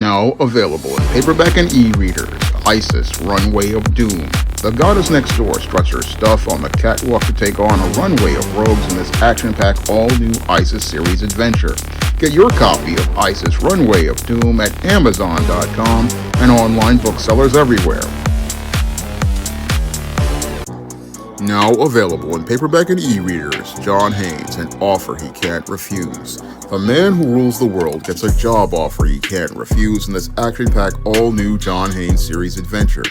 Now available in paperback and e-readers, Isis, Runway of Doom. The goddess next door struts her stuff on the catwalk to take on a runway of rogues in this action-packed all-new Isis series adventure. Get your copy of Isis, Runway of Doom at Amazon.com and online booksellers everywhere. Now available in paperback and e-readers, John Haynes, An Offer He Can't Refuse. The man who rules the world gets a job offer he can't refuse in this action-packed all-new John Haynes series adventure.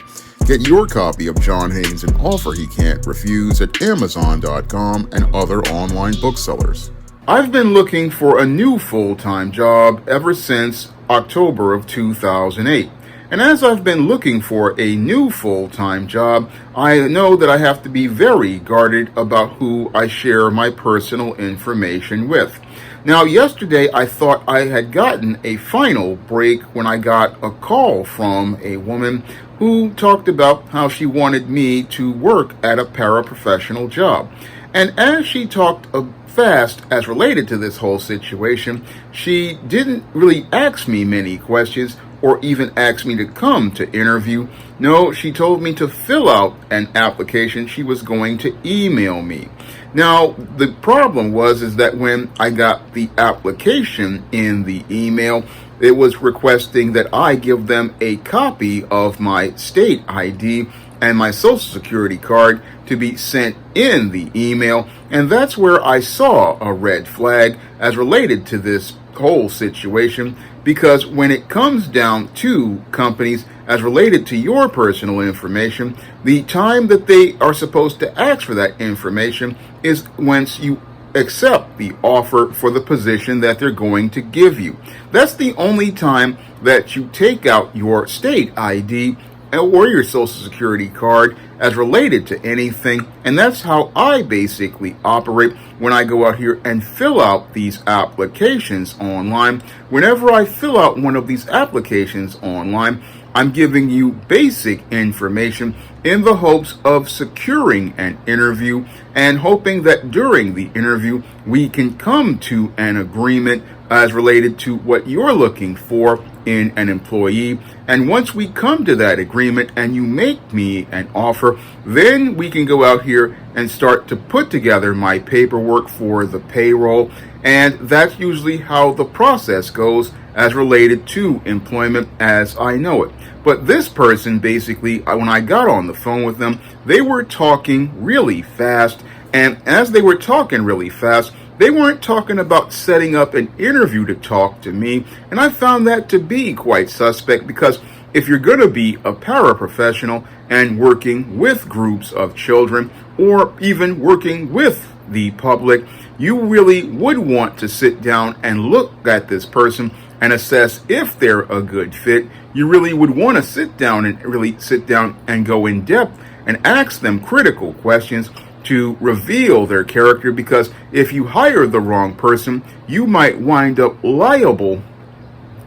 Get your copy of John Haynes, An Offer He Can't Refuse at Amazon.com and other online booksellers. I've been looking for a new full-time job ever since October of 2008. And as I've been looking for a new full-time job, I know that I have to be very guarded about who I share my personal information with. Now, yesterday I thought I had gotten a final break when I got a call from a woman who talked about how she wanted me to work at a paraprofessional job. And as she talked fast as related to this whole situation, she didn't really ask me many questions or even ask me to come to interview. No, she told me to fill out an application she was going to email me. Now, the problem is that when I got the application in the email, it was requesting that I give them a copy of my state ID and my social security card to be sent in the email. And that's where I saw a red flag as related to this whole situation, because when it comes down to companies as related to your personal information, the time that they are supposed to ask for that information is once you accept the offer for the position that they're going to give you. That's the only time that you take out your state ID or your social security card as related to anything. And that's how I basically operate when I go out here and fill out these applications online. Whenever I fill out one of these applications online, I'm giving you basic information in the hopes of securing an interview and hoping that during the interview we can come to an agreement as related to what you're looking for in an employee. And once we come to that agreement and you make me an offer, then we can go out here and start to put together my paperwork for the payroll. And that's usually how the process goes as related to employment as I know it. But this person, basically, when I got on the phone with them, they were talking really fast. And as they were talking really fast, they weren't talking about setting up an interview to talk to me. And I found that to be quite suspect, because if you're going to be a paraprofessional and working with groups of children or even working with the public, you really would want to sit down and look at this person and assess if they're a good fit. You really would want to sit down and go in depth and ask them critical questions to reveal their character, because if you hire the wrong person, you might wind up liable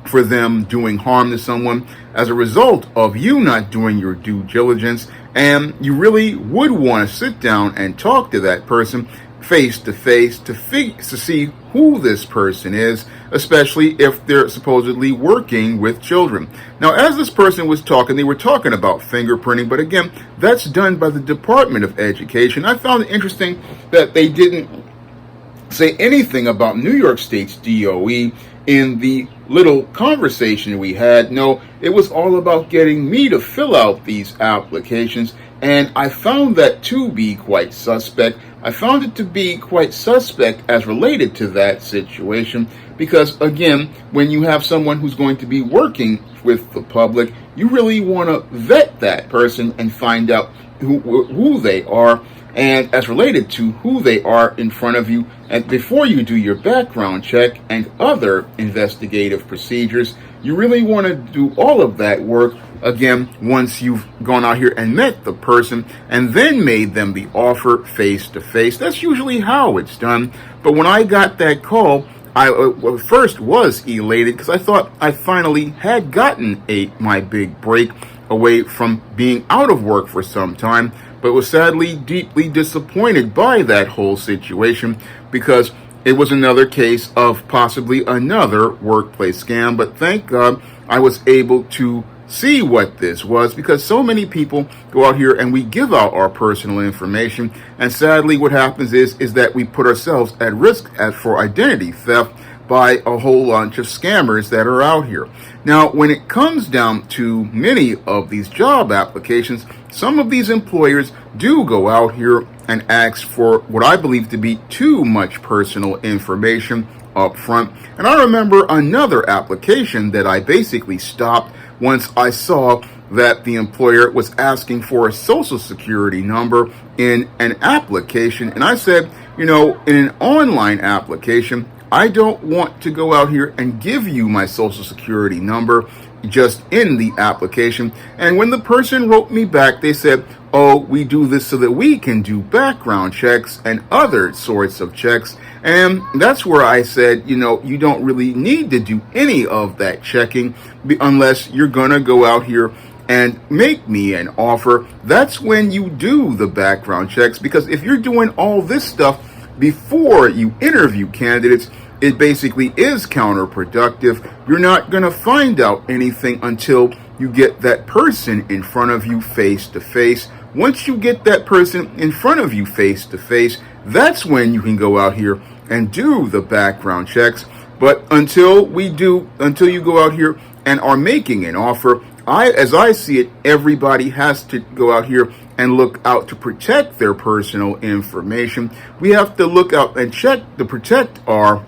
for them doing harm to someone as a result of you not doing your due diligence. And you really would want to sit down and talk to that person face to face to see who this person is, especially if they're supposedly working with children. Now, as this person was talking, they were talking about fingerprinting, but again, that's done by the Department of Education. I found it interesting that they didn't say anything about New York State's DOE in the little conversation we had. No, it was all about getting me to fill out these applications, and I found that to be quite suspect. I found it to be quite suspect as related to that situation, because again, when you have someone who's going to be working with the public, you really want to vet that person and find out who they are, and as related to who they are in front of you, and before you do your background check and other investigative procedures, you really want to do all of that work again once you've gone out here and met the person and then made them the offer face to face. That's usually how it's done. But when I got that call, I first was elated because I thought I finally had gotten my big break away from being out of work for some time, but was sadly deeply disappointed by that whole situation, because it was another case of possibly another workplace scam. But thank God I was able to see what this was, because so many people go out here and we give out our personal information, and sadly what happens is that we put ourselves at risk for identity theft by a whole bunch of scammers that are out here. Now, when it comes down to many of these job applications, some of these employers do go out here and ask for what I believe to be too much personal information up front. And I remember another application that I basically stopped once I saw that the employer was asking for a social security number in an application. And I said, in an online application, I don't want to go out here and give you my social security number just in the application. And when the person wrote me back, they said, oh, we do this so that we can do background checks and other sorts of checks. And that's where I said, you don't really need to do any of that checking unless you're going to go out here and make me an offer. That's when you do the background checks, because if you're doing all this stuff before you interview candidates, it basically is counterproductive. You're not going to find out anything until you get that person in front of you face to face. Once you get that person in front of you face to face, that's when you can go out here and do the background checks. But until you go out here and are making an offer, as I see it, everybody has to go out here and look out to protect their personal information. We have to look out and check to protect our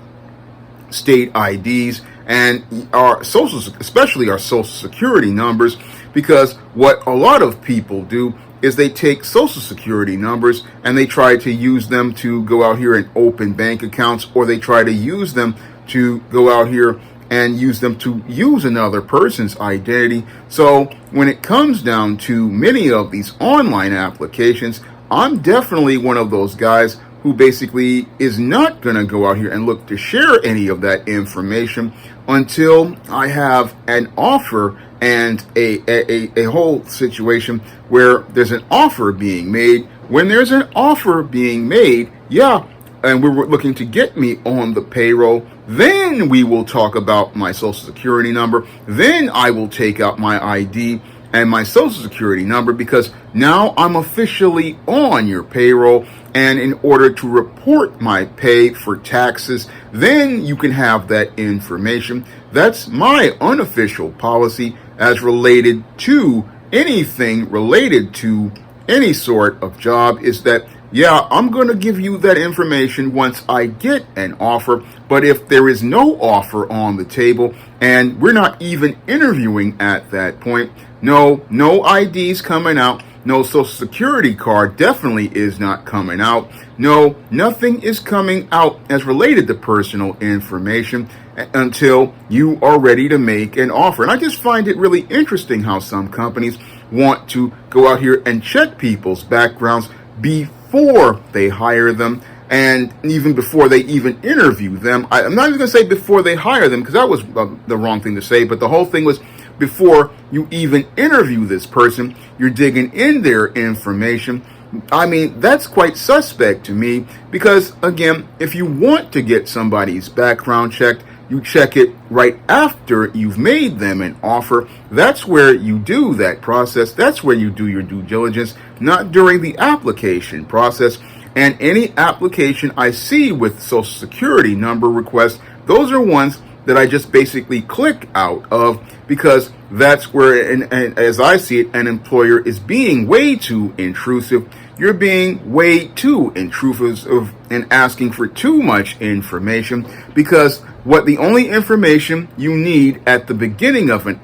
state IDs and our especially our social security numbers, because what a lot of people do is they take social security numbers and they try to use them to go out here and open bank accounts, or they try to use them to go out here and use them to use another person's identity. So when it comes down to many of these online applications, I'm definitely one of those guys who basically is not going to go out here and look to share any of that information until I have an offer and a whole situation where there's an offer being made. When there's an offer being made, and we're looking to get me on the payroll, then we will talk about my social security number. Then I will take out my ID and my social security number, because now I'm officially on your payroll. And in order to report my pay for taxes, then you can have that information. That's my unofficial policy as related to anything related to any sort of job, is that I'm going to give you that information once I get an offer. But if there is no offer on the table and we're not even interviewing at that point, no IDs coming out, no social security card definitely is not coming out. No, nothing is coming out as related to personal information until you are ready to make an offer. And I just find it really interesting how some companies want to go out here and check people's backgrounds before they hire them, and even before they even interview them. I'm not even going to say before they hire them, because that was the wrong thing to say, but the whole thing was before you even interview this person, you're digging in their information. I mean, that's quite suspect to me, because, again, if you want to get somebody's background checked, you check it right after you've made them an offer. That's where you do that process. That's where you do your due diligence, not during the application process. And any application I see with social security number requests, those are ones that I just basically click out of, because that's where, and as I see it, an employer is being way too intrusive. You're being way too intrusive and asking for too much information, because the only information you need at the beginning of an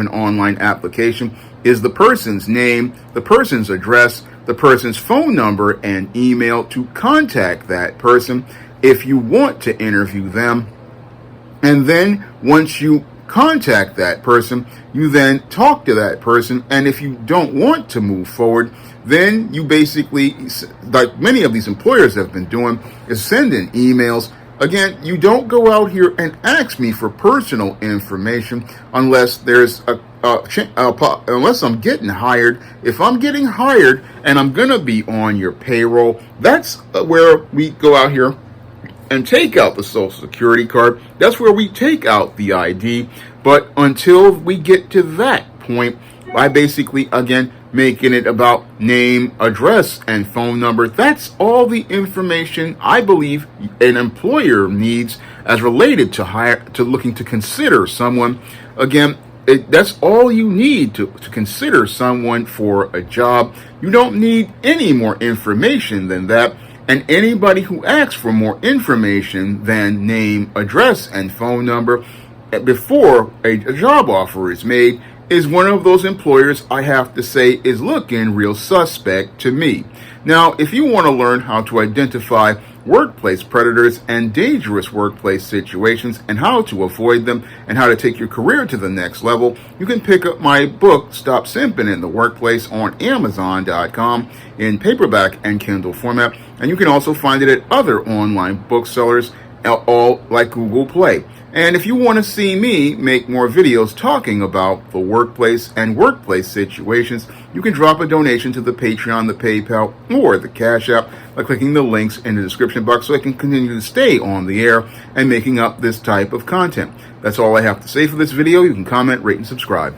online application is the person's name, the person's address, the person's phone number and email to contact that person if you want to interview them. And then once you contact that person, you then talk to that person. And if you don't want to move forward, then you basically, like many of these employers have been doing, is sending emails. Again, you don't go out here and ask me for personal information unless there's unless I'm getting hired. If I'm getting hired and I'm going to be on your payroll, that's where we go out here and take out the Social Security card. That's where we take out the ID. But until we get to that point, I basically, again, making it about name, address, and phone number. That's all the information I believe an employer needs as related to looking to consider someone. Again, that's all you need to consider someone for a job. You don't need any more information than that. And anybody who asks for more information than name, address, and phone number before a job offer is made is one of those employers I have to say is looking real suspect to me. Now, if you want to learn how to identify workplace predators and dangerous workplace situations and how to avoid them and how to take your career to the next level, you can pick up my book, Stop Simping in the Workplace, on Amazon.com in paperback and Kindle format. And you can also find it at other online booksellers, all like Google Play. And if you want to see me make more videos talking about the workplace and workplace situations, you can drop a donation to the Patreon, the PayPal, or the Cash App by clicking the links in the description box so I can continue to stay on the air and making up this type of content. That's all I have to say for this video. You can comment, rate, and subscribe.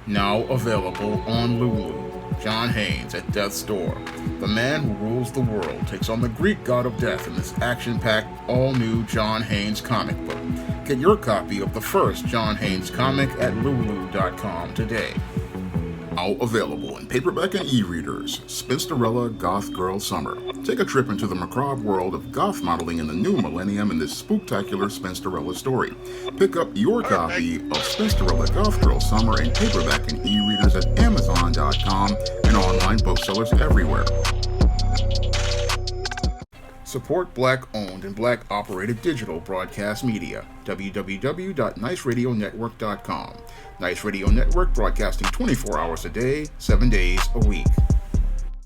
Now available on Lulu. John Haynes at Death's Door. The man who rules the world takes on the Greek god of death in this action-packed, all-new John Haynes comic book. Get your copy of the first John Haynes comic at lulu.com today. Now available in paperback and e-readers, Spinsterella Goth Girl Summer. Take a trip into the macabre world of goth modeling in the new millennium in this spooktacular Spinsterella story. Pick up your copy of Spinsterella Goth Girl Summer in paperback and e-readers at Amazon.com and online booksellers everywhere. Support Black-owned and Black-operated digital broadcast media. www.niceradionetwork.com. Nice Radio Network, broadcasting 24 hours a day, 7 days a week.